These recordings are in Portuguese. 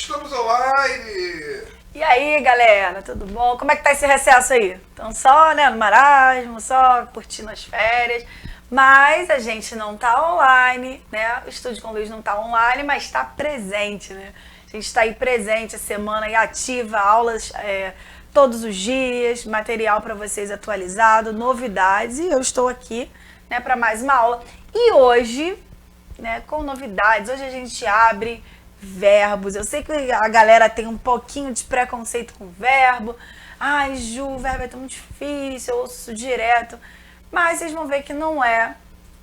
Estamos online! E aí, galera, tudo bom? Como é que tá esse recesso aí? Então só, né, no marasmo, só curtindo as férias. Mas a gente não tá online, né? O Estúdio com Luiz não tá online, mas tá presente, né? A gente tá aí presente a semana aí ativa, aulas todos os dias, material para vocês atualizado, novidades. E eu estou aqui, né, para mais uma aula. E hoje, né, com novidades, hoje a gente abre verbos. Eu sei que a galera tem um pouquinho de preconceito com verbo. Ai, Ju, o verbo é tão difícil, eu ouço direto. Mas vocês vão ver que não é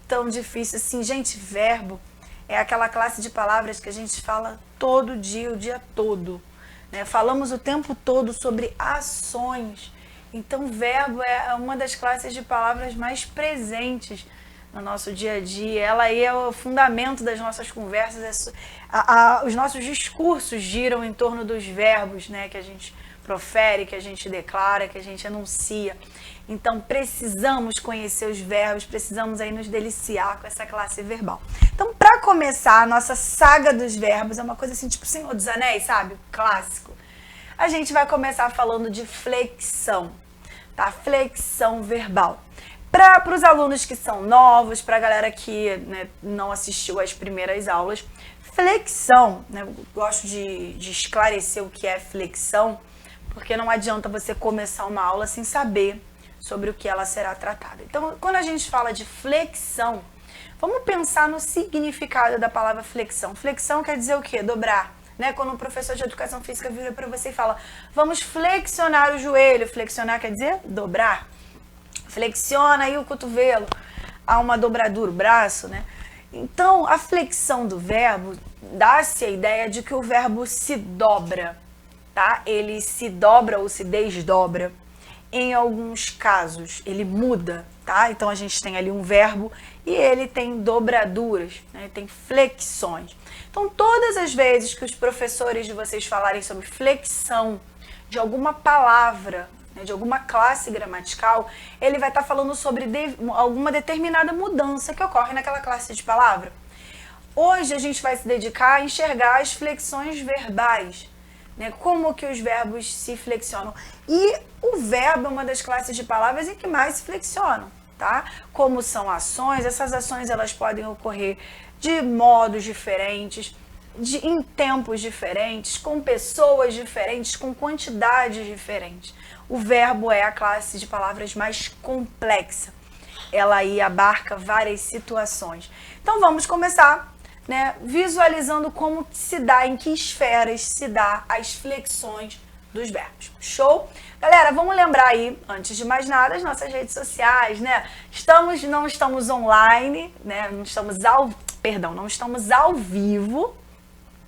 tão difícil assim. Gente, verbo é aquela classe de palavras que a gente fala todo dia, o dia todo, né? Falamos o tempo todo sobre ações. Então, verbo é uma das classes de palavras mais presentes no nosso dia a dia. Ela aí é o fundamento das nossas conversas. Os nossos discursos giram em torno dos verbos, né, que a gente profere, que a gente declara, que a gente enuncia. Então, precisamos conhecer os verbos, precisamos aí nos deliciar com essa classe verbal. Então, para começar, a nossa saga dos verbos é uma coisa assim, tipo Senhor dos Anéis, sabe? Clássico. A gente vai começar falando de flexão, tá? Flexão verbal. Para os alunos que são novos, para a galera que, né, não assistiu às primeiras aulas, flexão, né, eu gosto de esclarecer o que é flexão, porque não adianta você começar uma aula sem saber sobre o que ela será tratada. Então, quando a gente fala de flexão, vamos pensar no significado da palavra flexão. Flexão quer dizer o quê? Dobrar. Né? Quando um professor de educação física vira para você e fala, vamos flexionar o joelho. Flexionar quer dizer dobrar. Flexiona aí o cotovelo, há uma dobradura, o braço, né? Então, a flexão do verbo dá-se a ideia de que o verbo se dobra, tá? Ele se dobra ou se desdobra. Em alguns casos, ele muda, tá? Então, a gente tem ali um verbo e ele tem dobraduras, né? Tem flexões. Então, todas as vezes que os professores de vocês falarem sobre flexão de alguma palavra, de alguma classe gramatical, ele vai estar falando sobre alguma determinada mudança que ocorre naquela classe de palavra. Hoje a gente vai se dedicar a enxergar as flexões verbais, né? Como que os verbos se flexionam. E o verbo é uma das classes de palavras em que mais se flexionam, tá? Como são ações, essas ações elas podem ocorrer de modos diferentes, em tempos diferentes, com pessoas diferentes, com quantidades diferentes. O verbo é a classe de palavras mais complexa. Ela aí abarca várias situações. Então vamos começar, né, visualizando como se dá, em que esferas se dá as flexões dos verbos. Show? Galera, vamos lembrar aí, antes de mais nada, as nossas redes sociais, né? Não estamos online, né? Não estamos ao vivo.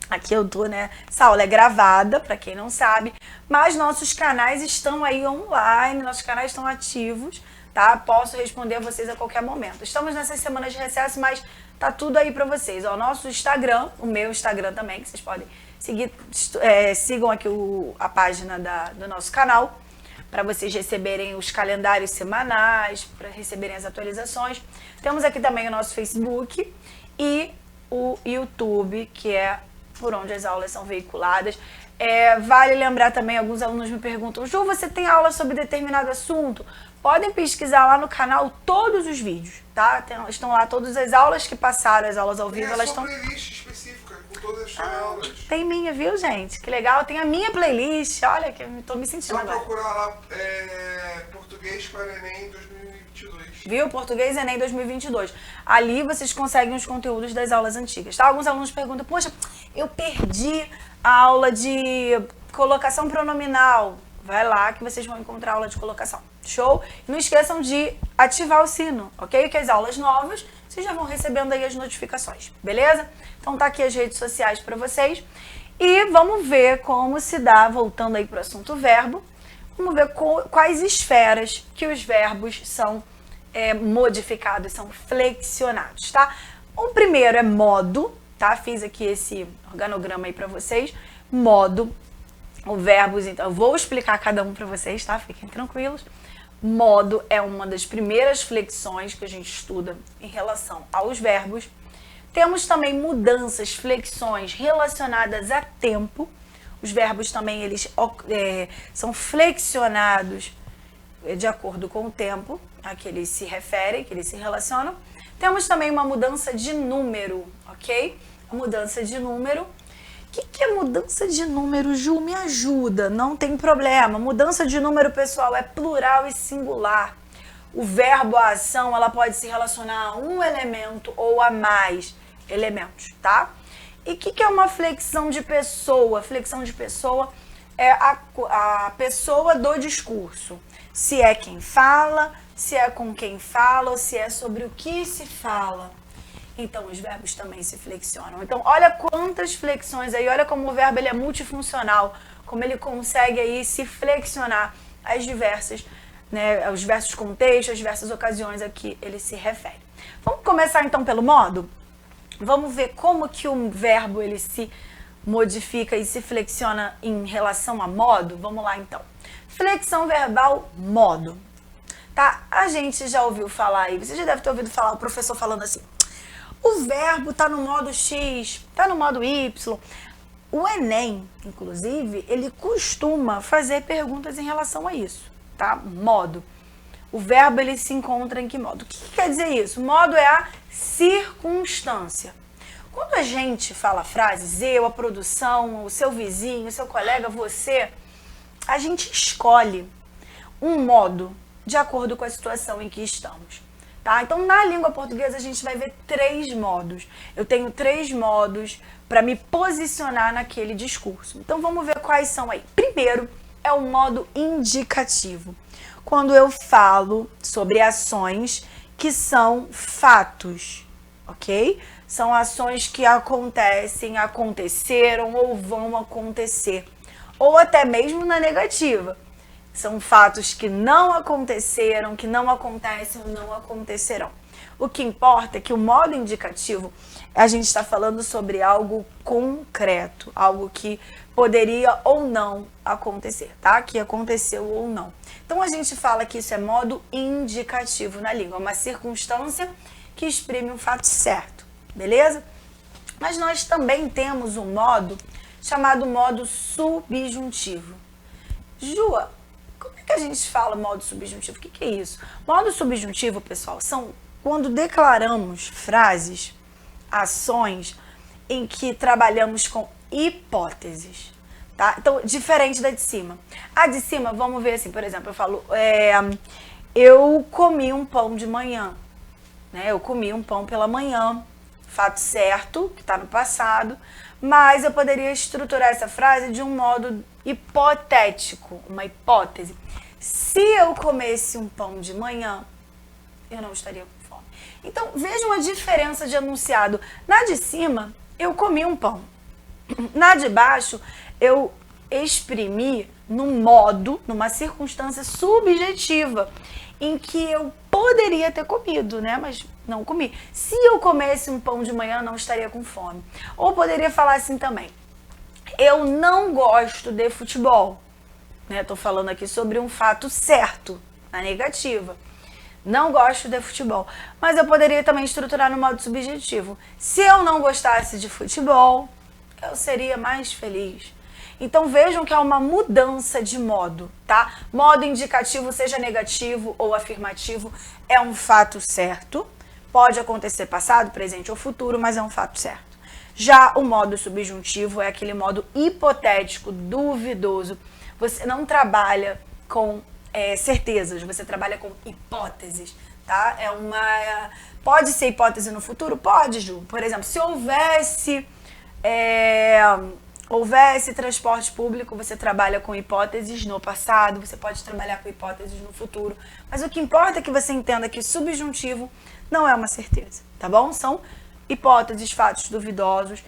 Aqui eu tô, né? Essa aula é gravada, para quem não sabe, mas nossos canais estão aí online, nossos canais estão ativos, tá? Posso responder a vocês a qualquer momento. Estamos nessas semanas de recesso, mas tá tudo aí para vocês. Ó, nosso Instagram, o meu Instagram também, que vocês podem seguir, sigam aqui a página do nosso canal, para vocês receberem os calendários semanais, para receberem as atualizações. Temos aqui também o nosso Facebook e o YouTube, que é por onde as aulas são veiculadas. Vale lembrar também, alguns alunos me perguntam, Ju, você tem aula sobre determinado assunto? Podem pesquisar lá no canal todos os vídeos, tá? Estão lá todas as aulas que passaram, as aulas ao vivo, elas estão... Tem a sua playlist específica com todas as suas aulas. Tem minha, viu, gente? Que legal, tem a minha playlist, olha que eu tô me sentindo Só agora. procurar lá Português para Enem 2022. Viu? Português Enem 2022. Ali vocês conseguem os conteúdos das aulas antigas, tá? Alguns alunos perguntam, poxa, eu perdi a aula de colocação pronominal. Vai lá que vocês vão encontrar a aula de colocação. Show? E não esqueçam de ativar o sino, ok? Que as aulas novas, vocês já vão recebendo aí as notificações, beleza? Então tá aqui as redes sociais para vocês. E vamos ver como se dá, voltando aí para o assunto verbo, vamos ver quais esferas que os verbos são modificados, são flexionados, tá? O primeiro é modo, tá? Fiz aqui esse organograma aí para vocês. Modo, o verbos, então, eu vou explicar cada um para vocês, tá? Fiquem tranquilos. Modo é uma das primeiras flexões que a gente estuda em relação aos verbos. Temos também mudanças, flexões relacionadas a tempo. Os verbos também eles são flexionados de acordo com o tempo a que eles se referem, que eles se relacionam. Temos também uma mudança de número, ok? A mudança de número. O que é mudança de número, Ju? Me ajuda, não tem problema. Mudança de número, pessoal, é plural e singular. O verbo, a ação, ela pode se relacionar a um elemento ou a mais elementos, tá? E o que é uma flexão de pessoa? Flexão de pessoa é a pessoa do discurso. Se é quem fala, se é com quem fala, ou se é sobre o que se fala. Então, os verbos também se flexionam. Então, olha quantas flexões aí, olha como o verbo ele é multifuncional, como ele consegue aí se flexionar às diversas, né, aos diversos contextos, às diversas ocasiões a que ele se refere. Vamos começar então pelo modo? Vamos ver como que o verbo ele se modifica e se flexiona em relação a modo? Vamos lá então. Flexão verbal, modo. Tá? A gente já ouviu falar aí, você já deve ter ouvido falar o professor falando assim, o verbo tá no modo X, tá no modo Y. O Enem, inclusive, ele costuma fazer perguntas em relação a isso, tá? Modo. O verbo ele se encontra em que modo? O que quer dizer isso? Modo é a circunstância. Quando a gente fala frases, eu, a produção, o seu vizinho, o seu colega, você, a gente escolhe um modo de acordo com a situação em que estamos. Tá? Então, na língua portuguesa, a gente vai ver 3 modos. Eu tenho 3 modos para me posicionar naquele discurso. Então, vamos ver quais são aí. Primeiro, é o modo indicativo. Quando eu falo sobre ações que são fatos, ok? São ações que acontecem, aconteceram ou vão acontecer. Ou até mesmo na negativa. São fatos que não aconteceram, que não acontecem ou não acontecerão. O que importa é que o modo indicativo, a gente está falando sobre algo concreto, algo que poderia ou não acontecer, tá? Que aconteceu ou não. Então, a gente fala que isso é modo indicativo na língua, uma circunstância que exprime um fato certo, beleza? Mas nós também temos um modo chamado modo subjuntivo. Ju, como é que a gente fala modo subjuntivo? O que é isso? Modo subjuntivo, pessoal, são quando declaramos frases, ações em que trabalhamos com hipóteses, tá? Então, diferente da de cima. A de cima, vamos ver assim, por exemplo, eu falo, eu comi um pão de manhã, né? Eu comi um pão pela manhã, fato certo, que está no passado, mas eu poderia estruturar essa frase de um modo hipotético, uma hipótese. Se eu comesse um pão de manhã, eu não estaria com fome. Então, vejam a diferença de enunciado. Na de cima, eu comi um pão. Na de baixo, eu exprimi num modo, numa circunstância subjetiva, em que eu poderia ter comido, né? Mas não comi. Se eu comesse um pão de manhã, não estaria com fome. Ou poderia falar assim também. Eu não gosto de futebol. Né? Tô falando aqui sobre um fato certo, na negativa. Não gosto de futebol. Mas eu poderia também estruturar no modo subjetivo. Se eu não gostasse de futebol, eu seria mais feliz. Então vejam que há uma mudança de modo, tá? Modo indicativo, seja negativo ou afirmativo, é um fato certo. Pode acontecer passado, presente ou futuro, mas é um fato certo. Já o modo subjuntivo é aquele modo hipotético, duvidoso. Você não trabalha com certezas, você trabalha com hipóteses, tá? Pode ser hipótese no futuro? Pode, Ju. Por exemplo, se houvesse transporte público, você trabalha com hipóteses no passado, você pode trabalhar com hipóteses no futuro. Mas o que importa é que você entenda que subjuntivo não é uma certeza, tá bom? São hipóteses, fatos duvidosos,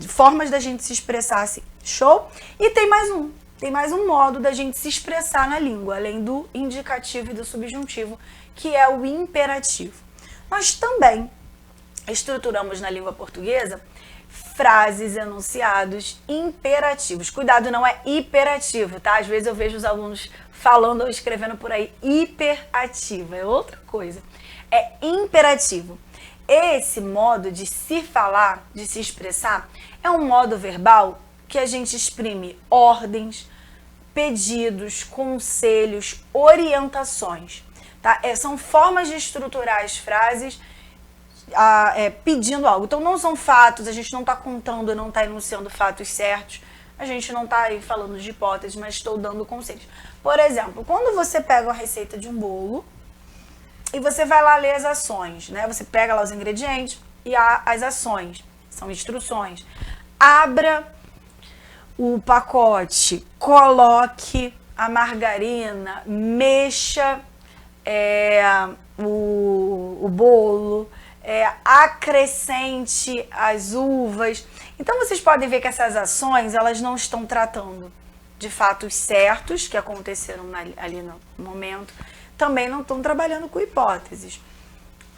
formas da gente se expressar assim. Show? E tem mais um modo da gente se expressar na língua, além do indicativo e do subjuntivo, que é o imperativo. Nós também estruturamos na língua portuguesa frases, enunciados imperativos. Cuidado, não é hiperativo, tá? Às vezes eu vejo os alunos falando ou escrevendo por aí hiperativa, é outra coisa. É imperativo. esse modo de se falar, de se expressar, é um modo verbal que a gente exprime ordens, pedidos, conselhos, orientações, tá? São formas de estruturar as frases pedindo algo. Então não são fatos, a gente não está contando, não está enunciando fatos certos, a gente não está aí falando de hipóteses, mas estou dando conselhos. Por exemplo, quando você pega uma receita de um bolo e você vai lá ler as ações, né? Você pega lá os ingredientes e as ações, são instruções. Abra o pacote, coloque a margarina, mexa o bolo, acrescente as uvas. Então vocês podem ver que essas ações, elas não estão tratando de fatos certos que aconteceram ali no momento, também não estão trabalhando com hipóteses.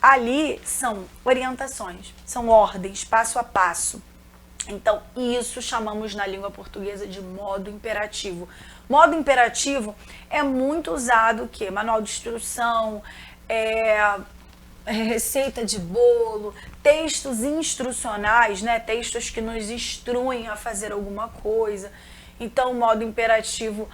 Ali são orientações, são ordens, passo a passo. Então, isso chamamos na língua portuguesa de modo imperativo. Modo imperativo é muito usado o quê? Manual de instrução, receita de bolo, textos instrucionais, né? Textos que nos instruem a fazer alguma coisa. Então, o modo imperativo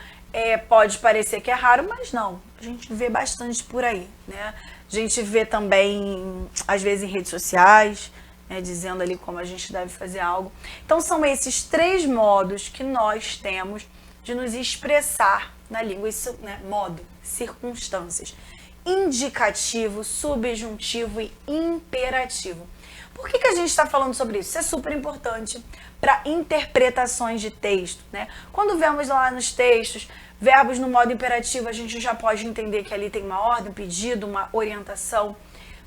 pode parecer que é raro, mas não. A gente vê bastante por aí, né? A gente vê também, às vezes, em redes sociais, né, dizendo ali como a gente deve fazer algo. Então, são esses 3 modos que nós temos de nos expressar na língua. Isso, né? Modo, circunstâncias. Indicativo, subjuntivo e imperativo. Por que a gente está falando sobre isso? Isso é super importante para interpretações de texto, né? Quando vemos lá nos textos verbos no modo imperativo, a gente já pode entender que ali tem uma ordem, um pedido, uma orientação.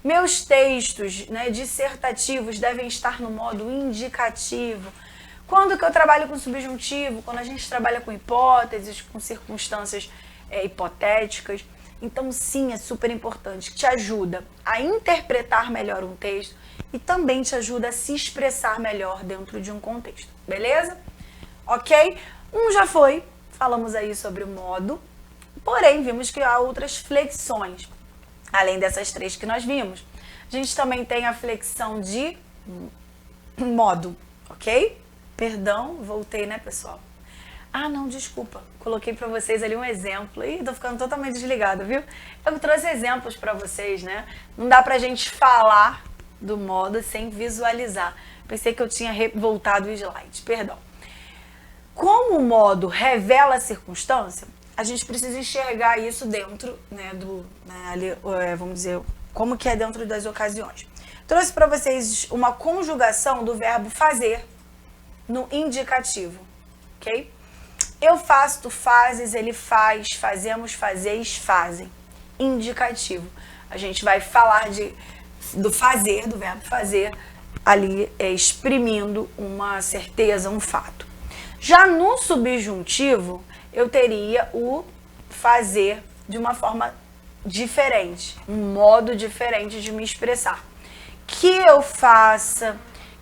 Meus textos, né, dissertativos devem estar no modo indicativo. Quando que eu trabalho com subjuntivo? Quando a gente trabalha com hipóteses, com circunstâncias hipotéticas. Então, sim, é super importante, te ajuda a interpretar melhor um texto e também te ajuda a se expressar melhor dentro de um contexto, beleza? Ok? Já foi, falamos aí sobre o modo, porém, vimos que há outras flexões, além dessas 3 que nós vimos. A gente também tem a flexão de modo, ok? Perdão, voltei, né, pessoal? Não, desculpa. Coloquei para vocês ali um exemplo. Ih, tô ficando totalmente desligada, viu? Eu trouxe exemplos para vocês, né? Não dá pra gente falar do modo sem visualizar. Pensei que eu tinha voltado o slide, perdão. Como o modo revela a circunstância, a gente precisa enxergar isso dentro, né, vamos dizer, como que é dentro das ocasiões. Trouxe para vocês uma conjugação do verbo fazer no indicativo, ok? Eu faço, tu fazes, ele faz, fazemos, fazeis, fazem. Indicativo. A gente vai falar do fazer, do verbo fazer, ali exprimindo uma certeza, um fato. Já no subjuntivo, eu teria o fazer de uma forma diferente, um modo diferente de me expressar. Que eu faça,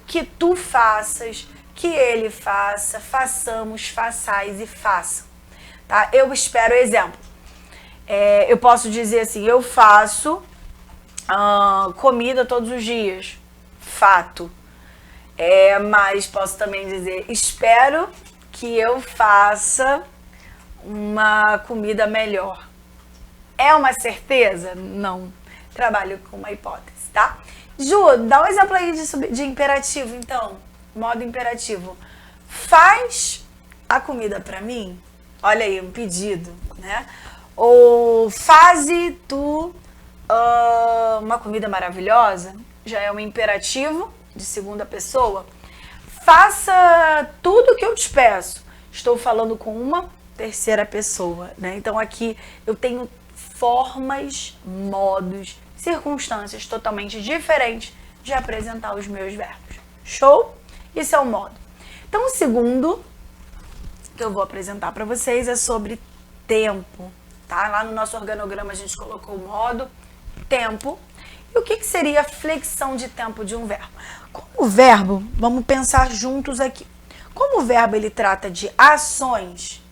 que tu faças, que ele faça, façamos, façais e façam. Tá? Eu espero exemplo. Eu posso dizer assim, eu faço comida todos os dias. Fato. Mas posso também dizer, espero que eu faça uma comida melhor. É uma certeza? Não. Trabalho com uma hipótese, tá? Ju, dá um exemplo aí de imperativo, então. Modo imperativo. Faz a comida pra mim? Olha aí, um pedido, né? Ou faze tu uma comida maravilhosa? Já é um imperativo de segunda pessoa. Faça tudo o que eu te peço. Estou falando com uma terceira pessoa, né? Então aqui eu tenho formas, modos, circunstâncias totalmente diferentes de apresentar os meus verbos. Show? Isso é o modo. Então, o segundo que eu vou apresentar para vocês é sobre tempo, tá? Lá no nosso organograma a gente colocou o modo, tempo. E o que seria a flexão de tempo de um verbo? Como o verbo, vamos pensar juntos aqui. Como o verbo ele trata de ações,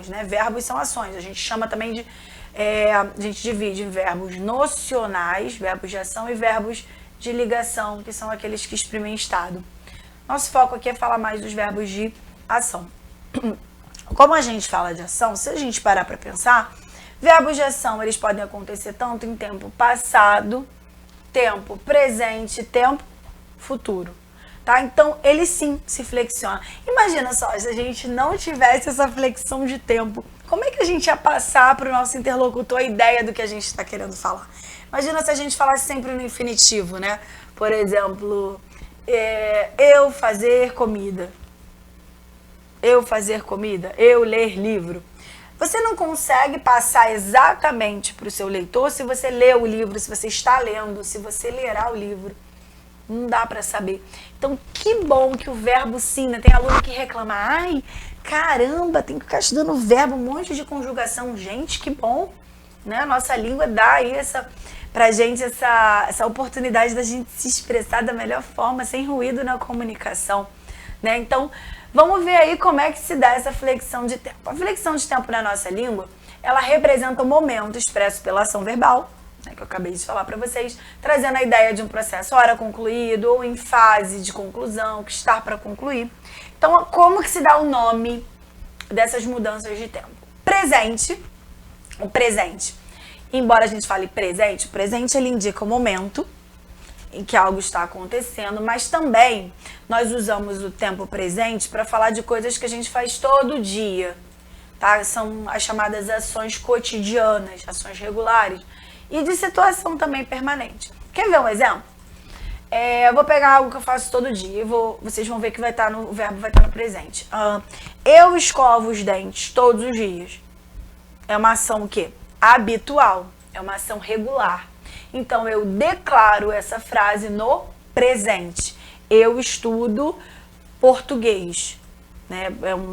né? Verbos são ações. A gente chama também de, a gente divide em verbos nocionais, verbos de ação e verbos de ligação, que são aqueles que exprimem estado. Nosso foco aqui é falar mais dos verbos de ação. Como a gente fala de ação, se a gente parar para pensar, verbos de ação, eles podem acontecer tanto em tempo passado, tempo presente, tempo futuro. Tá? Então, ele sim se flexiona. Imagina só, se a gente não tivesse essa flexão de tempo, como é que a gente ia passar para o nosso interlocutor a ideia do que a gente está querendo falar? Imagina se a gente falasse sempre no infinitivo, né? Por exemplo, eu fazer comida. Eu fazer comida. Eu ler livro. Você não consegue passar exatamente para o seu leitor se você lê o livro, se você está lendo, se você lerá o livro. Não dá para saber. Então, que bom que o verbo sim, né? Tem aluno que reclama, ai, caramba, tem que ficar estudando verbo, um monte de conjugação. Gente, que bom, né? A nossa língua dá aí pra gente essa oportunidade da gente se expressar da melhor forma, sem ruído na comunicação, né? Então, vamos ver aí como é que se dá essa flexão de tempo. A flexão de tempo na nossa língua, ela representa o momento expresso pela ação verbal, que eu acabei de falar para vocês, trazendo a ideia de um processo ora concluído ou em fase de conclusão, que está para concluir. Então, como que se dá o nome dessas mudanças de tempo? Presente, o presente. Embora a gente fale presente, o presente ele indica o momento em que algo está acontecendo, mas também nós usamos o tempo presente para falar de coisas que a gente faz todo dia, tá? São as chamadas ações cotidianas, ações regulares. E de situação também permanente. Quer ver um exemplo? Eu vou pegar algo que eu faço todo dia. Vocês vão ver que o verbo vai estar no presente. Eu escovo os dentes todos os dias. É uma ação o quê? Habitual. É uma ação regular. Então, eu declaro essa frase no presente. Eu estudo português. Né?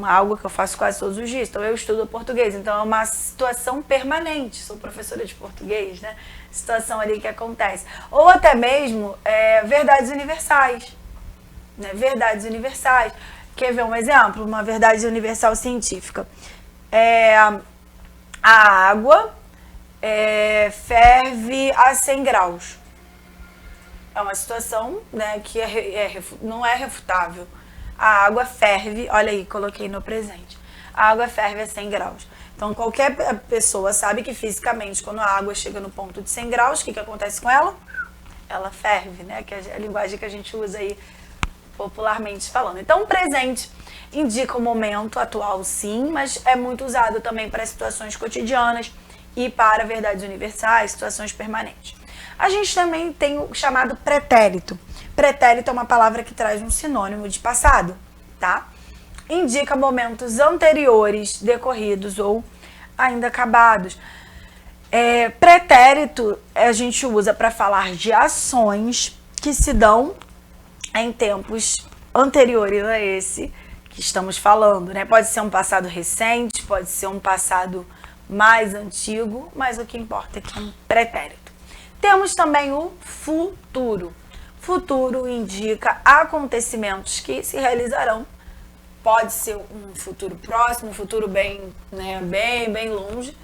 Algo que eu faço quase todos os dias. Então, eu estudo português. Então, é uma situação permanente. Sou professora de português, né? Situação ali que acontece. Ou até mesmo verdades universais. Né? Verdades universais. Quer ver um exemplo? Uma verdade universal científica. A água ferve a 100 graus. É uma situação, né, que não é refutável. A água ferve, olha aí, coloquei no presente. A água ferve a 100 graus. Então, qualquer pessoa sabe que fisicamente, quando a água chega no ponto de 100 graus, o que acontece com ela? Ela ferve, né? Que é a linguagem que a gente usa aí popularmente falando. Então, o presente indica o momento atual, sim, mas é muito usado também para situações cotidianas e para verdades universais, situações permanentes. A gente também tem o chamado pretérito. Pretérito é uma palavra que traz um sinônimo de passado, tá? Indica momentos anteriores, decorridos ou ainda acabados. Pretérito a gente usa para falar de ações que se dão em tempos anteriores a esse que estamos falando, né? Pode ser um passado recente, pode ser um passado mais antigo, mas o que importa é que é um pretérito. Temos também o futuro. Futuro indica acontecimentos que se realizarão. Pode ser um futuro próximo, um futuro bem longe,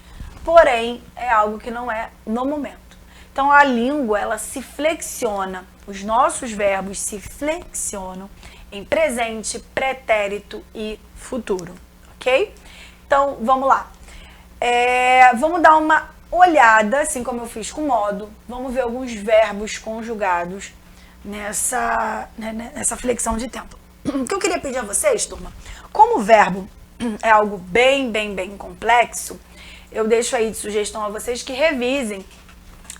porém é algo que não é no momento. Então a língua, ela se flexiona, os nossos verbos se flexionam em presente, pretérito e futuro, ok? Então vamos lá. Vamos dar uma olhada, assim como eu fiz com o modo, vamos ver alguns verbos conjugados nessa flexão de tempo. O que eu queria pedir a vocês, turma, como o verbo é algo bem complexo, eu deixo aí de sugestão a vocês que revisem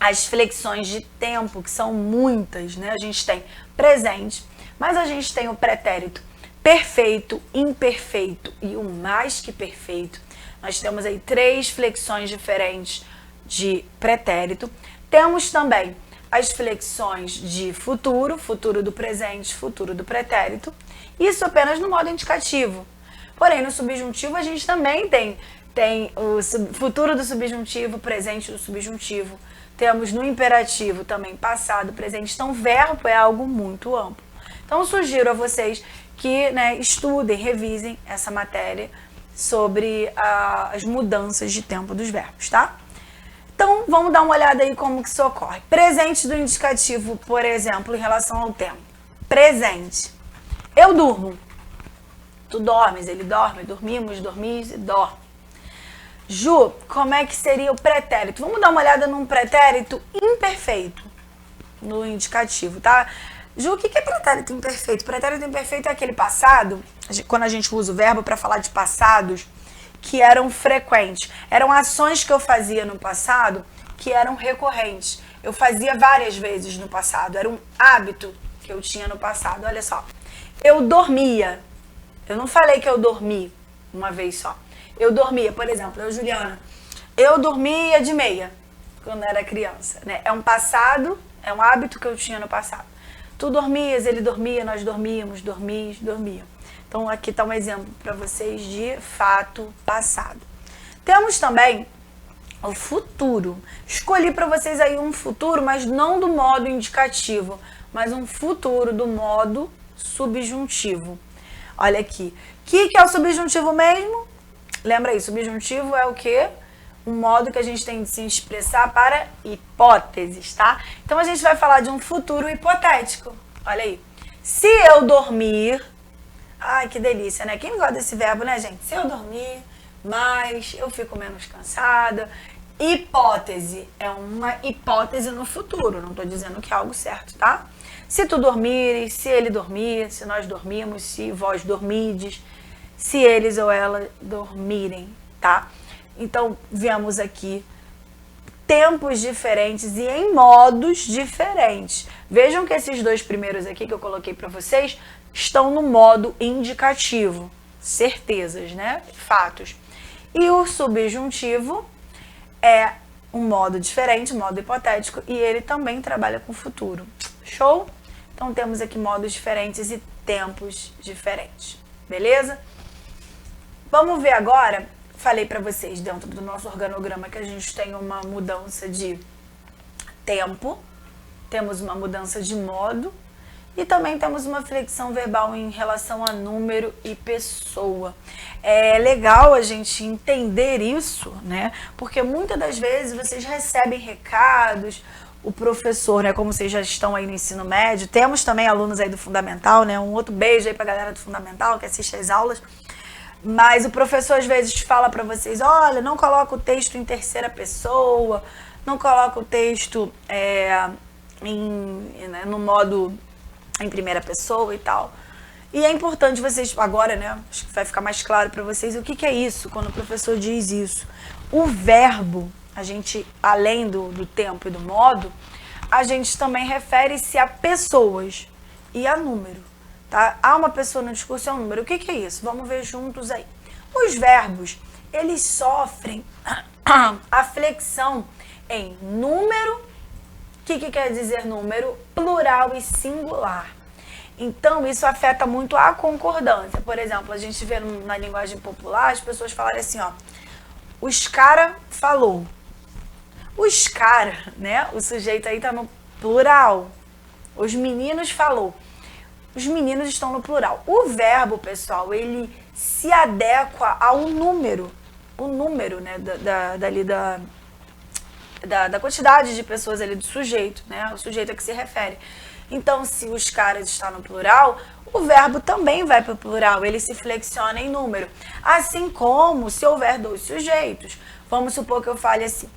as flexões de tempo, que são muitas, né? A gente tem presente, mas a gente tem o pretérito perfeito, imperfeito e o mais que perfeito. Nós temos aí 3 flexões diferentes de pretérito. Temos também as flexões de futuro, futuro do presente, futuro do pretérito. Isso apenas no modo indicativo. Porém, no subjuntivo a gente também tem o futuro do subjuntivo, presente do subjuntivo. Temos no imperativo também passado, presente. Então, verbo é algo muito amplo. Então, eu sugiro a vocês que estudem, revisem essa matéria sobre as mudanças de tempo dos verbos, tá? Então, vamos dar uma olhada aí como que isso ocorre. Presente do indicativo, por exemplo, em relação ao tempo. Presente. Eu durmo. Tu dormes, ele dorme, dormimos, dormis e dorme. Ju, como é que seria o pretérito? Vamos dar uma olhada num pretérito imperfeito no indicativo, tá? Ju, o que é pretérito imperfeito? Pretérito imperfeito é aquele passado, quando a gente usa o verbo para falar de passados, que eram frequentes. Eram ações que eu fazia no passado que eram recorrentes. Eu fazia várias vezes no passado. Era um hábito que eu tinha no passado. Olha só. Eu dormia. Eu não falei que eu dormi uma vez só. Eu dormia, por exemplo, Juliana, eu dormia de meia quando era criança, né? É um passado, é um hábito que eu tinha no passado. Tu dormias, ele dormia, nós dormíamos, dormis, dormiam. Então, aqui está um exemplo para vocês de fato passado. Temos também o futuro. Escolhi para vocês aí um futuro, mas não do modo indicativo, mas um futuro do modo subjuntivo. Olha aqui. O que é o subjuntivo mesmo? Lembra aí, subjuntivo é o quê? Um modo que a gente tem de se expressar para hipóteses, tá? Então, a gente vai falar de um futuro hipotético. Olha aí. Se eu dormir... Ai, que delícia, né? Quem gosta desse verbo, né, gente? Se eu dormir, mas eu fico menos cansada. Hipótese. É uma hipótese no futuro. Não tô dizendo que é algo certo, tá? Se tu dormires, se ele dormir, se nós dormimos, se vós dormides, se eles ou ela dormirem, tá? Então, vemos aqui tempos diferentes e em modos diferentes. Vejam que esses dois primeiros aqui que eu coloquei para vocês estão no modo indicativo. Certezas, né? Fatos. E o subjuntivo é um modo diferente, um modo hipotético, e ele também trabalha com o futuro. Show? Então, temos aqui modos diferentes e tempos diferentes. Beleza? Vamos ver agora, falei para vocês dentro do nosso organograma que a gente tem uma mudança de tempo, temos uma mudança de modo e também temos uma flexão verbal em relação a número e pessoa. É legal a gente entender isso, né? Porque muitas das vezes vocês recebem recados, o professor, né, como vocês já estão aí no ensino médio, temos também alunos aí do Fundamental, né? Um outro beijo aí pra galera do Fundamental que assiste às aulas. Mas o professor às vezes fala para vocês, olha, não coloca o texto em terceira pessoa, não coloca o texto no modo em primeira pessoa e tal. E é importante vocês, agora, né, acho que vai ficar mais claro para vocês o que é isso, quando o professor diz isso. O verbo, a gente, além do tempo e do modo, a gente também refere-se a pessoas e a número. Tá? Há uma pessoa no discurso, é um número. O que é isso? Vamos ver juntos aí. Os verbos, eles sofrem a flexão em número. O que quer dizer número? Plural e singular. Então, isso afeta muito a concordância. Por exemplo, a gente vê na linguagem popular as pessoas falarem assim, ó. Os cara falou. Os cara, né? O sujeito aí tá no plural. Os meninos falou. Os meninos estão no plural. O verbo, pessoal, ele se adequa ao número. O número, né, da quantidade de pessoas ali do sujeito, né? O sujeito a que se refere. Então, se os caras estão no plural, o verbo também vai para o plural. Ele se flexiona em número. Assim como se houver dois sujeitos. Vamos supor que eu fale assim.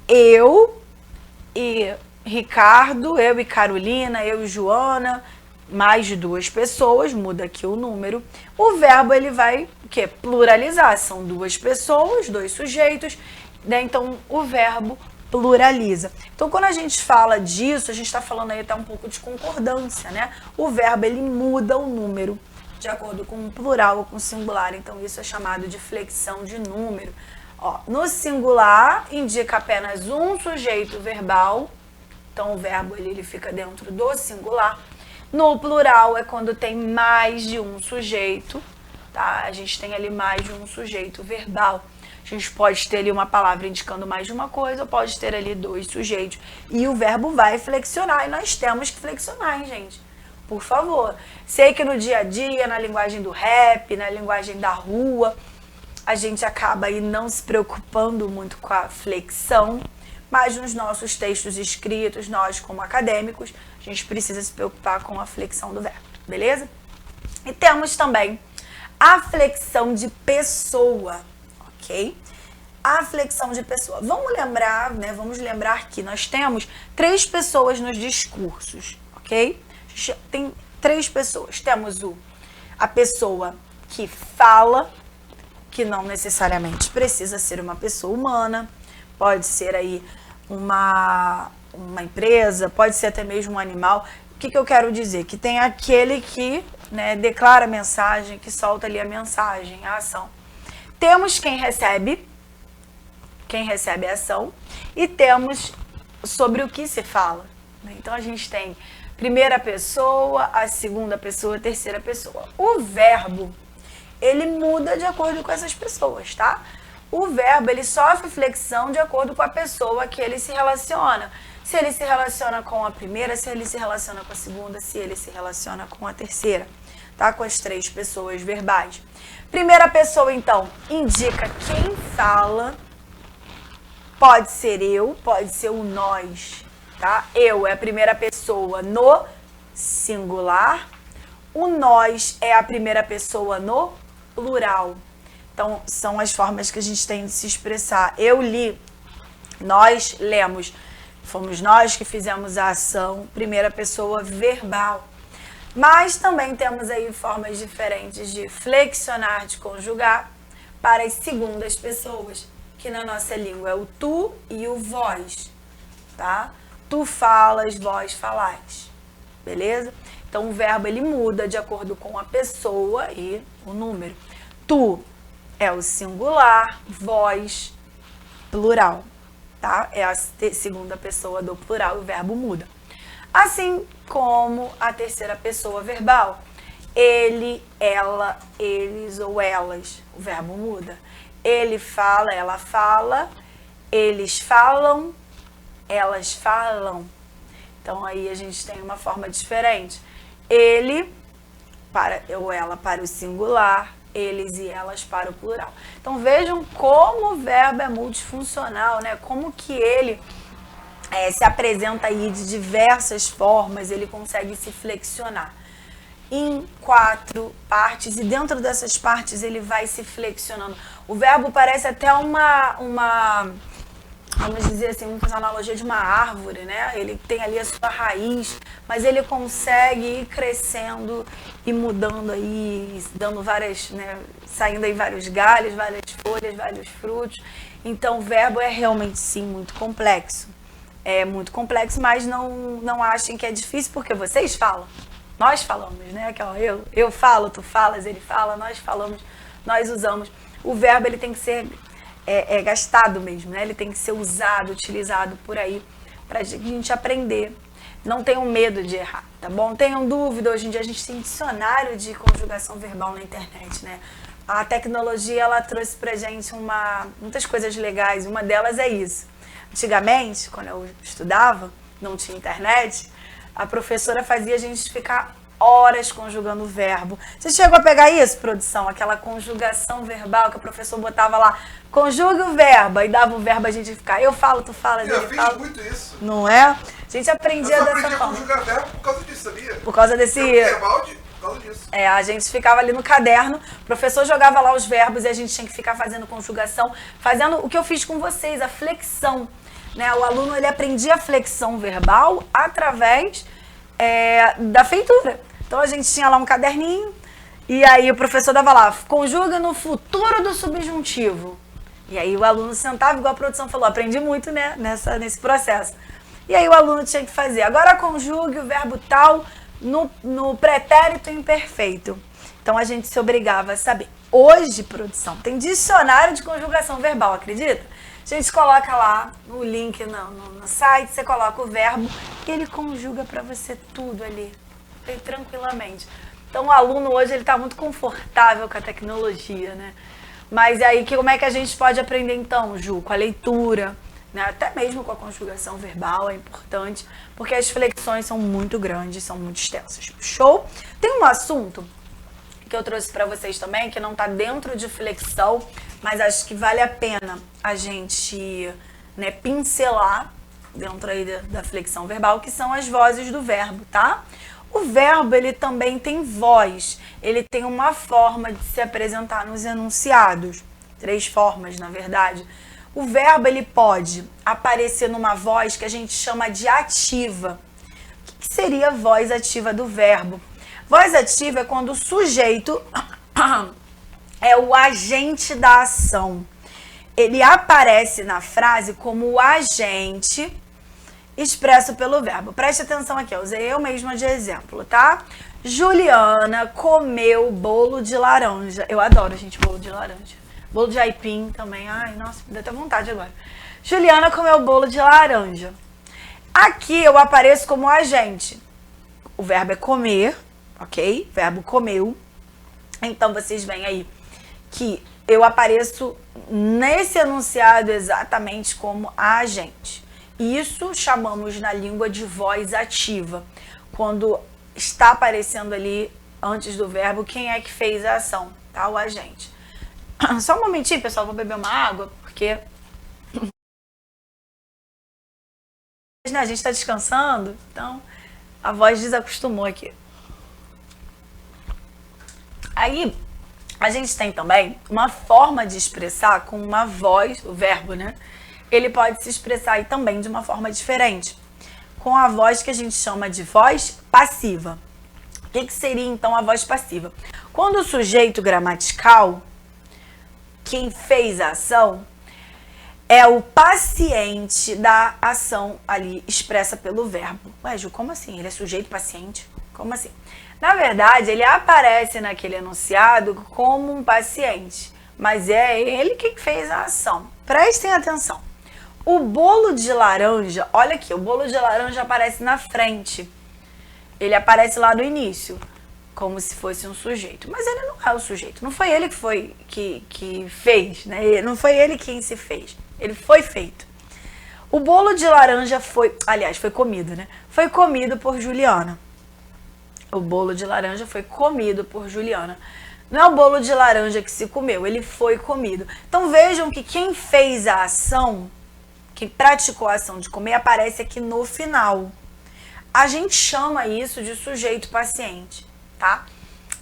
Eu e Ricardo, eu e Carolina, eu e Joana... mais de duas pessoas, muda aqui o número, o verbo ele vai o quê? Pluralizar, são duas pessoas, dois sujeitos, né? Então o verbo pluraliza. Então quando a gente fala disso, a gente está falando aí até um pouco de concordância, né? O verbo ele muda o número de acordo com o plural ou com o singular, então isso é chamado de flexão de número. Ó, no singular indica apenas um sujeito verbal, então o verbo ele fica dentro do singular. No plural é quando tem mais de um sujeito, tá? A gente tem ali mais de um sujeito verbal. A gente pode ter ali uma palavra indicando mais de uma coisa, ou pode ter ali dois sujeitos. E o verbo vai flexionar, e nós temos que flexionar, hein, gente? Por favor. Sei que no dia a dia, na linguagem do rap, na linguagem da rua, a gente acaba aí não se preocupando muito com a flexão, mas nos nossos textos escritos, nós como acadêmicos, a gente precisa se preocupar com a flexão do verbo, beleza? E temos também a flexão de pessoa, ok? A flexão de pessoa. Vamos lembrar que nós temos 3 pessoas nos discursos, ok? A gente tem 3 pessoas. Temos a pessoa que fala, que não necessariamente precisa ser uma pessoa humana, pode ser aí uma empresa, pode ser até mesmo um animal. O que eu quero dizer? Que tem aquele que, né, declara a mensagem, que solta ali a mensagem, a ação. Temos quem recebe a ação, e temos sobre o que se fala. Então a gente tem primeira pessoa, a segunda pessoa, a terceira pessoa. O verbo, ele muda de acordo com essas pessoas, tá? O verbo, ele sofre flexão de acordo com a pessoa que ele se relaciona. Se ele se relaciona com a primeira, se ele se relaciona com a segunda, se ele se relaciona com a terceira, tá? Com as 3 pessoas verbais. Primeira pessoa, então, indica quem fala. Pode ser eu, pode ser o nós, tá? Eu é a primeira pessoa no singular. O nós é a primeira pessoa no plural. Então, são as formas que a gente tem de se expressar. Eu li, nós lemos. Fomos nós que fizemos a ação, primeira pessoa verbal. Mas também temos aí formas diferentes de flexionar, de conjugar para as segundas pessoas, que na nossa língua é o tu e o vós, tá? Tu falas, vós falais, beleza? Então o verbo ele muda de acordo com a pessoa e o número. Tu é o singular, vós, plural, tá? É a segunda pessoa do plural, o verbo muda. Assim como a terceira pessoa verbal, ele, ela, eles ou elas, o verbo muda. Ele fala, ela fala, eles falam, elas falam. Então aí a gente tem uma forma diferente. Ele para ou ela para o singular, eles e elas para o plural. Então vejam como o verbo é multifuncional, né? Como que ele se apresenta aí de diversas formas, ele consegue se flexionar em 4 partes, e dentro dessas partes ele vai se flexionando. O verbo parece até vamos dizer assim, vamos fazer uma analogia de uma árvore, né? Ele tem ali a sua raiz, mas ele consegue ir crescendo e mudando aí, dando várias, né? Saindo aí vários galhos, várias folhas, vários frutos. Então o verbo é realmente sim muito complexo. É muito complexo, mas não achem que é difícil, porque vocês falam. Nós falamos, né? Que, ó, eu falo, tu falas, ele fala, nós falamos, nós usamos. O verbo ele tem que ser gastado mesmo, né? Ele tem que ser usado, utilizado por aí, pra gente aprender. Não tenham medo de errar, tá bom? Tenham dúvida, hoje em dia a gente tem dicionário de conjugação verbal na internet, né? A tecnologia, ela trouxe pra gente muitas coisas legais, uma delas é isso. Antigamente, quando eu estudava, não tinha internet, a professora fazia a gente ficar horas conjugando o verbo. Você chegou a pegar isso, produção? Aquela conjugação verbal que o professor botava lá, conjugue o verbo, e dava o verbo a gente ficar, eu falo, tu falas, ele fala. Eu fiz muito isso. Não é? A gente aprendia dessa forma. Eu aprendi a conjugar verbo por causa disso, sabia? Por causa desse... Por causa disso. A gente ficava ali no caderno, o professor jogava lá os verbos e a gente tinha que ficar fazendo conjugação, fazendo o que eu fiz com vocês, a flexão. Né? O aluno ele aprendia a flexão verbal através da feitura. Então a gente tinha lá um caderninho e aí o professor dava lá, conjuga no futuro do subjuntivo. E aí o aluno sentava, igual a produção falou, aprendi muito, né, nesse processo. E aí o aluno tinha que fazer, agora conjugue o verbo tal no pretérito imperfeito. Então a gente se obrigava a saber. Hoje, produção, tem dicionário de conjugação verbal, acredita? A gente coloca lá o link no site, você coloca o verbo e ele conjuga para você tudo ali, tranquilamente. Então o aluno hoje ele está muito confortável com a tecnologia, né? Mas aí como é que a gente pode aprender então, Ju? Com a leitura, né? Até mesmo com a conjugação verbal é importante, porque as flexões são muito grandes, são muito extensas. Show? Tem um assunto que eu trouxe para vocês também, que não está dentro de flexão, mas acho que vale a pena a gente né, pincelar dentro aí da flexão verbal, que são as vozes do verbo, tá? O verbo, ele também tem voz, ele tem uma forma de se apresentar nos enunciados, 3 formas, na verdade. O verbo, ele pode aparecer numa voz que a gente chama de ativa. O que seria a voz ativa do verbo? Voz ativa é quando o sujeito é o agente da ação. Ele aparece na frase como o agente expresso pelo verbo. Preste atenção aqui, eu usei eu mesma de exemplo, tá? Juliana comeu bolo de laranja. Eu adoro, gente, bolo de laranja. Bolo de aipim também. Ai, nossa, me deu até vontade agora. Juliana comeu bolo de laranja. Aqui eu apareço como agente. O verbo é comer, ok? O verbo comeu. Então vocês veem aí que eu apareço nesse enunciado exatamente como agente. Isso chamamos na língua de voz ativa, quando está aparecendo ali antes do verbo quem é que fez a ação, tá? O agente. Só um momentinho, pessoal, vou beber uma água, porque a gente está descansando, então a voz desacostumou aqui. Aí, a gente tem também uma forma de expressar com uma voz, o verbo, né? Ele pode se expressar aí também de uma forma diferente, com a voz que a gente chama de voz passiva. O que seria então a voz passiva? Quando o sujeito gramatical, quem fez a ação, é o paciente da ação ali expressa pelo verbo. Ué, Ju, como assim? Ele é sujeito paciente? Como assim? Na verdade, ele aparece naquele enunciado como um paciente, mas é ele quem fez a ação. Prestem atenção. O bolo de laranja, olha aqui, o bolo de laranja aparece na frente. Ele aparece lá no início, como se fosse um sujeito. Mas ele não é o sujeito. Não foi ele que fez, né? Não foi ele quem se fez. Ele foi feito. O bolo de laranja foi comido, né? Foi comido por Juliana. O bolo de laranja foi comido por Juliana. Não é o bolo de laranja que se comeu, ele foi comido. Então vejam que quem fez a ação, quem praticou a ação de comer, aparece aqui no final. A gente chama isso de sujeito paciente, tá?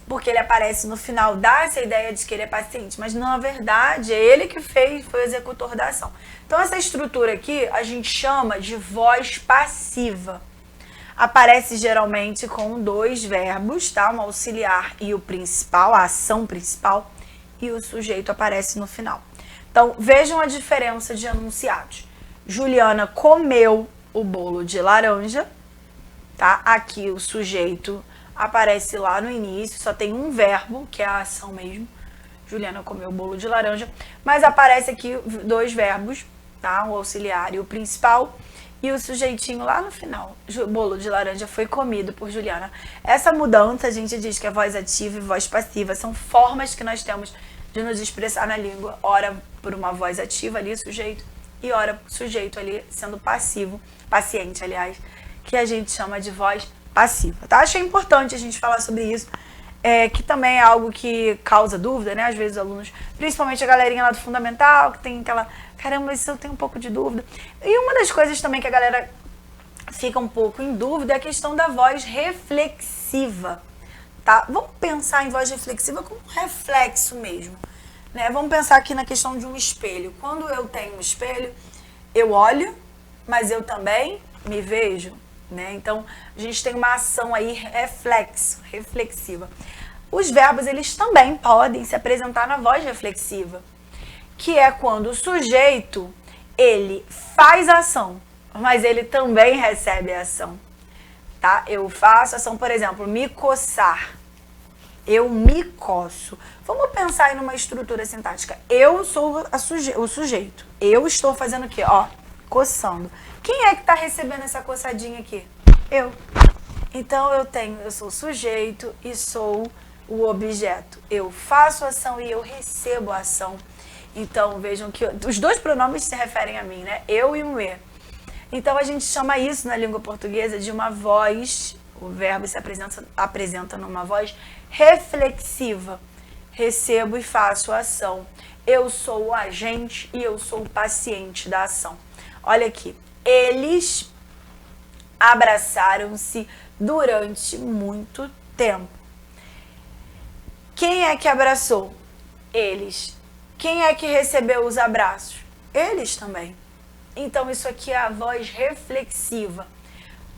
Porque ele aparece no final, dá essa ideia de que ele é paciente, mas na verdade é ele que fez, foi o executor da ação. Então essa estrutura aqui a gente chama de voz passiva. Aparece geralmente com 2 verbos, tá? Um auxiliar e o principal, a ação principal, e o sujeito aparece no final. Então vejam a diferença de enunciados. Juliana comeu o bolo de laranja, tá? Aqui o sujeito aparece lá no início, só tem um verbo, que é a ação mesmo. Juliana comeu o bolo de laranja, mas aparece aqui 2 verbos, tá? O auxiliar e o principal, e o sujeitinho lá no final. O bolo de laranja foi comido por Juliana. Essa mudança, a gente diz que é voz ativa e voz passiva, são formas que nós temos de nos expressar na língua, ora por uma voz ativa ali, sujeito, e ora sujeito ali sendo passivo, paciente, aliás, que a gente chama de voz passiva, tá? Achei importante a gente falar sobre isso, que também é algo que causa dúvida, né? Às vezes os alunos, principalmente a galerinha lá do fundamental, que tem aquela, caramba, isso eu tenho um pouco de dúvida. E uma das coisas também que a galera fica um pouco em dúvida é a questão da voz reflexiva, tá? Vamos pensar em voz reflexiva como um reflexo mesmo, né? Vamos pensar aqui na questão de um espelho. Quando eu tenho um espelho, eu olho, mas eu também me vejo, né? Então, a gente tem uma ação aí reflexiva. Os verbos, eles também podem se apresentar na voz reflexiva, que é quando o sujeito, ele faz a ação, mas ele também recebe a ação, tá? Eu faço a ação, por exemplo, me coçar. Eu me coço. Vamos pensar aí numa estrutura sintática. Eu sou o sujeito. Eu estou fazendo o quê? Ó, coçando. Quem é que está recebendo essa coçadinha aqui? Eu. Então eu sou o sujeito e sou o objeto. Eu faço a ação e eu recebo a ação. Então vejam que os 2 pronomes se referem a mim, né? Eu e o me. Então a gente chama isso na língua portuguesa de uma voz. O verbo se apresenta numa voz reflexiva. Recebo e faço a ação. Eu sou o agente e eu sou o paciente da ação. Olha aqui. Eles abraçaram-se durante muito tempo. Quem é que abraçou? Eles. Quem é que recebeu os abraços? Eles também. Então, isso aqui é a voz reflexiva.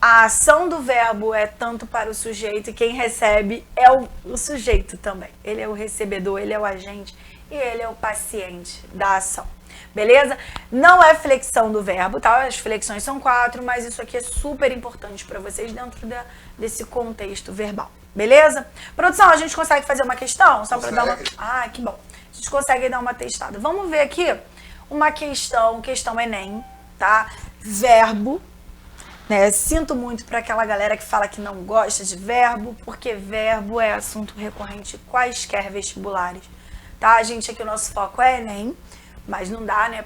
A ação do verbo é tanto para o sujeito e quem recebe é o sujeito também. Ele é o recebedor, ele é o agente e ele é o paciente da ação. Beleza? Não é flexão do verbo, tá? As flexões são 4, mas isso aqui é super importante para vocês dentro desse contexto verbal. Beleza? Produção, a gente consegue fazer uma questão? Só para dar uma... Ah, que bom. A gente consegue dar uma testada. Vamos ver aqui uma questão Enem, tá? Verbo, né? Sinto muito para aquela galera que fala que não gosta de verbo, porque verbo é assunto recorrente em quaisquer vestibulares, tá? A gente aqui, o nosso foco é Enem, mas não dá, né,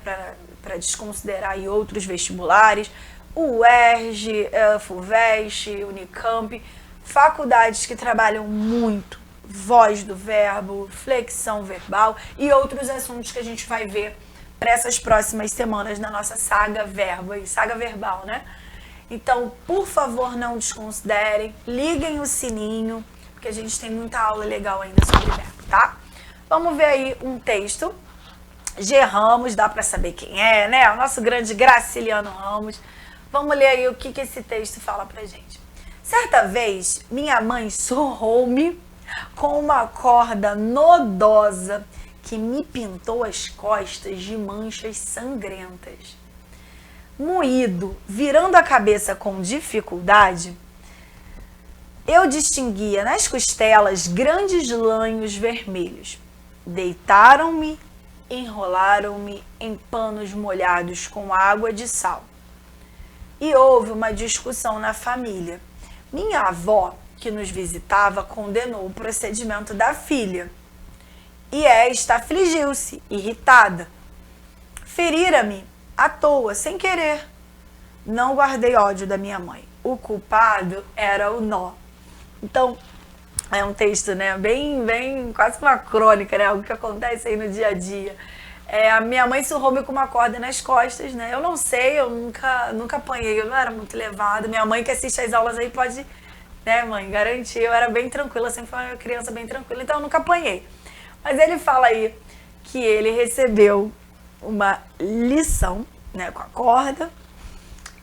para desconsiderar aí outros vestibulares, o UERJ, FUVEST, Unicamp, faculdades que trabalham muito voz do verbo, flexão verbal e outros assuntos que a gente vai ver para essas próximas semanas na nossa saga verbo e saga verbal, né? Então, por favor, não desconsiderem, liguem o sininho, porque a gente tem muita aula legal ainda sobre verbo, tá? Vamos ver aí um texto. G. Ramos, dá para saber quem é, né? O nosso grande Graciliano Ramos. Vamos ler aí o que esse texto fala pra gente. Certa vez, minha mãe surrou-me com uma corda nodosa que me pintou as costas de manchas sangrentas. Moído, virando a cabeça com dificuldade, eu distinguia nas costelas grandes lanhos vermelhos. Deitaram-me, enrolaram-me em panos molhados com água de sal. E houve uma discussão na família. Minha avó, que nos visitava, condenou o procedimento da filha. E esta afligiu-se, irritada. Ferira-me à toa, sem querer. Não guardei ódio da minha mãe. O culpado era o nó. Então, é um texto, né, bem, quase uma crônica, né, algo que acontece aí no dia a dia. A minha mãe surrou-me com uma corda nas costas, né, eu não sei, eu nunca apanhei, eu não era muito levada. Minha mãe que assiste às aulas aí pode, né, mãe, garantir, eu era bem tranquila, sempre fui uma criança bem tranquila, então eu nunca apanhei. Mas ele fala aí que ele recebeu uma lição, né, com a corda,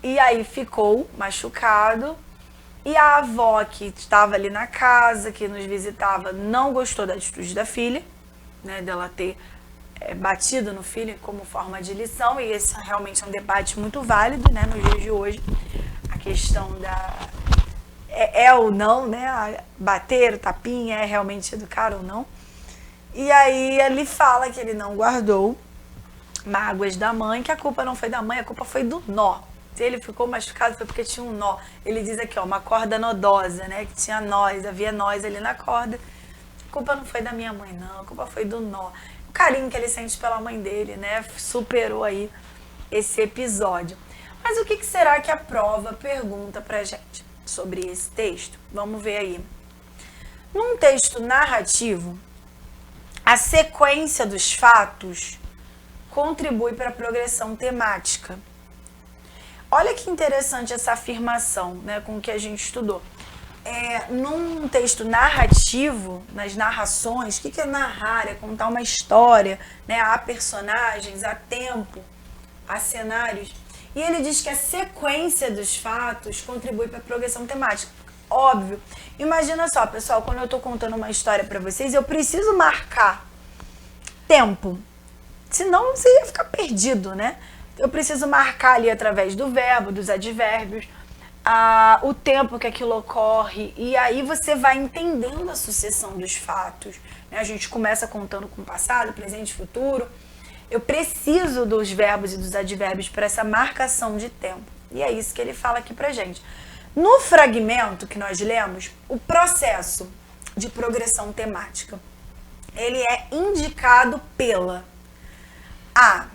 e aí ficou machucado, e a avó que estava ali na casa, que nos visitava, não gostou da atitude da filha, né, dela ter batido no filho como forma de lição, e esse realmente é um debate muito válido, né, nos dias de hoje, a questão da... ou não, né, bater, o tapinha, é realmente educar ou não. E aí ele fala que ele não guardou mágoas da mãe, que a culpa não foi da mãe, a culpa foi do nó. Se ele ficou machucado foi porque tinha um nó. Ele diz aqui, ó, uma corda nodosa, né, que tinha nós, havia nós ali na corda. A culpa não foi da minha mãe, não, a culpa foi do nó. O carinho que ele sente pela mãe dele, né, superou aí esse episódio. Mas o que será que a prova pergunta pra gente sobre esse texto? Vamos ver aí. Num texto narrativo, a sequência dos fatos contribui para a progressão temática. Olha que interessante essa afirmação, né, com o que a gente estudou. Num texto narrativo, nas narrações, o que é narrar? É contar uma história, né? Há personagens, há tempo, há cenários. E ele diz que a sequência dos fatos contribui para a progressão temática. Óbvio. Imagina só, pessoal, quando eu estou contando uma história para vocês, eu preciso marcar tempo. Senão você ia ficar perdido, né? Eu preciso marcar ali através do verbo, dos advérbios, o tempo que aquilo ocorre, e aí você vai entendendo a sucessão dos fatos, né? A gente começa contando com passado, presente e futuro. Eu preciso dos verbos e dos advérbios para essa marcação de tempo. E é isso que ele fala aqui pra gente. No fragmento que nós lemos, o processo de progressão temática, ele é indicado pela a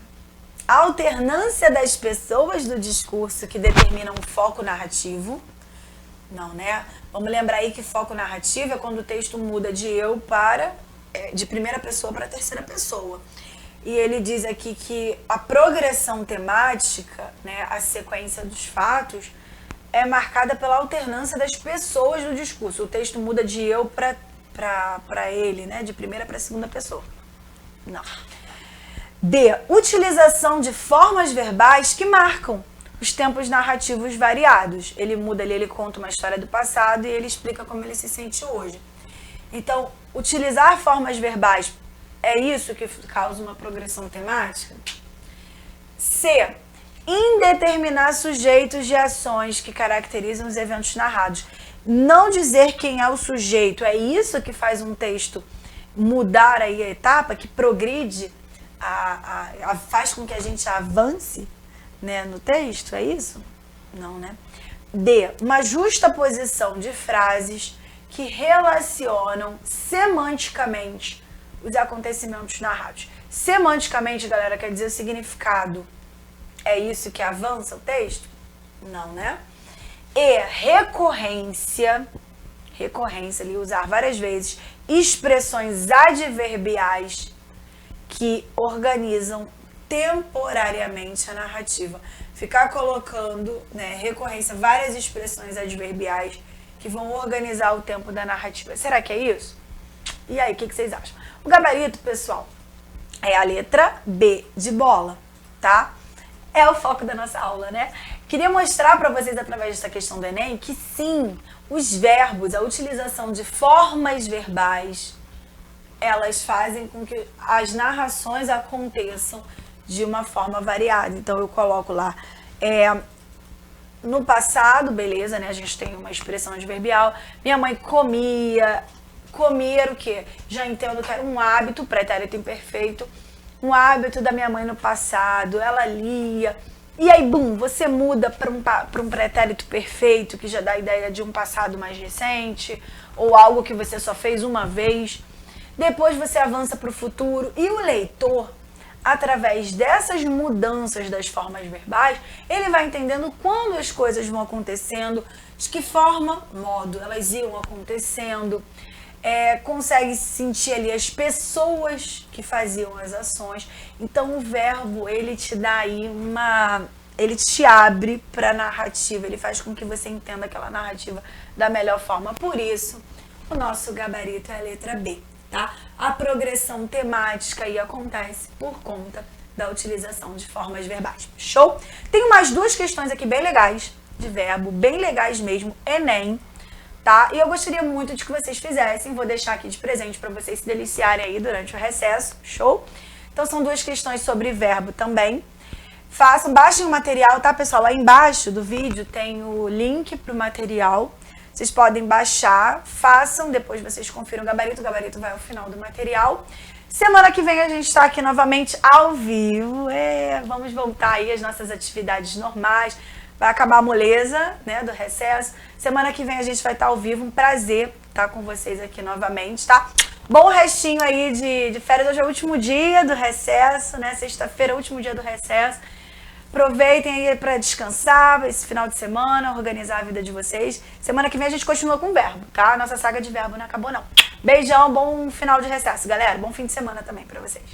alternância das pessoas do discurso que determinam o foco narrativo. Não, né? Vamos lembrar aí que foco narrativo é quando o texto muda de eu para, de primeira pessoa para terceira pessoa. E ele diz aqui que a progressão temática, né, a sequência dos fatos, é marcada pela alternância das pessoas do discurso. O texto muda de eu para ele, né, de primeira para segunda pessoa. Não. D. Utilização de formas verbais que marcam os tempos narrativos variados. Ele muda ali, ele conta uma história do passado e ele explica como ele se sente hoje. Então, utilizar formas verbais é isso que causa uma progressão temática? C. Indeterminar sujeitos de ações que caracterizam os eventos narrados. Não dizer quem é o sujeito, é isso que faz um texto mudar aí a etapa, que progride, faz com que a gente avance, né, no texto, é isso? Não, né? D. Uma justa posição de frases que relacionam semanticamente os acontecimentos narrados. Semanticamente, galera, quer dizer o significado. É isso que avança o texto? Não, né? E recorrência, ali, usar várias vezes expressões adverbiais que organizam temporariamente a narrativa. Ficar colocando, né, recorrência, várias expressões adverbiais que vão organizar o tempo da narrativa. Será que é isso? E aí, o que vocês acham? O gabarito, pessoal, é a letra B de bola, tá? É o foco da nossa aula, né? Queria mostrar para vocês, através dessa questão do Enem, que sim, os verbos, a utilização de formas verbais, elas fazem com que as narrações aconteçam de uma forma variada. Então, eu coloco lá, no passado, beleza, né? A gente tem uma expressão adverbial. Minha mãe comia. Comer era o quê? Já entendo que era um hábito, pretérito imperfeito, um hábito da minha mãe no passado, ela lia. E aí, bum, você muda para um pretérito perfeito, que já dá a ideia de um passado mais recente, ou algo que você só fez uma vez. Depois você avança para o futuro. E o leitor, através dessas mudanças das formas verbais, ele vai entendendo quando as coisas vão acontecendo, de que forma, modo, elas iam acontecendo. Consegue sentir ali as pessoas que faziam as ações. Então o verbo, ele te dá aí ele te abre para a narrativa, ele faz com que você entenda aquela narrativa da melhor forma. Por isso, o nosso gabarito é a letra B, tá? A progressão temática aí acontece por conta da utilização de formas verbais. Show? Tem mais duas questões aqui bem legais de verbo, bem legais mesmo, Enem. Tá? E eu gostaria muito de que vocês fizessem, vou deixar aqui de presente para vocês se deliciarem aí durante o recesso, show? Então são duas questões sobre verbo também. Baixem o material, tá, pessoal? Lá embaixo do vídeo tem o link pro material, vocês podem baixar, façam, depois vocês confiram o gabarito vai ao final do material. Semana que vem a gente está aqui novamente ao vivo, vamos voltar aí às nossas atividades normais. Vai acabar a moleza, né, do recesso. Semana que vem a gente vai estar ao vivo. Um prazer estar com vocês aqui novamente, tá? Bom restinho aí de férias. Hoje é o último dia do recesso, né? Sexta-feira é o último dia do recesso. Aproveitem aí para descansar esse final de semana, organizar a vida de vocês. Semana que vem a gente continua com o verbo, tá? Nossa saga de verbo não acabou, não. Beijão, bom final de recesso, galera. Bom fim de semana também para vocês.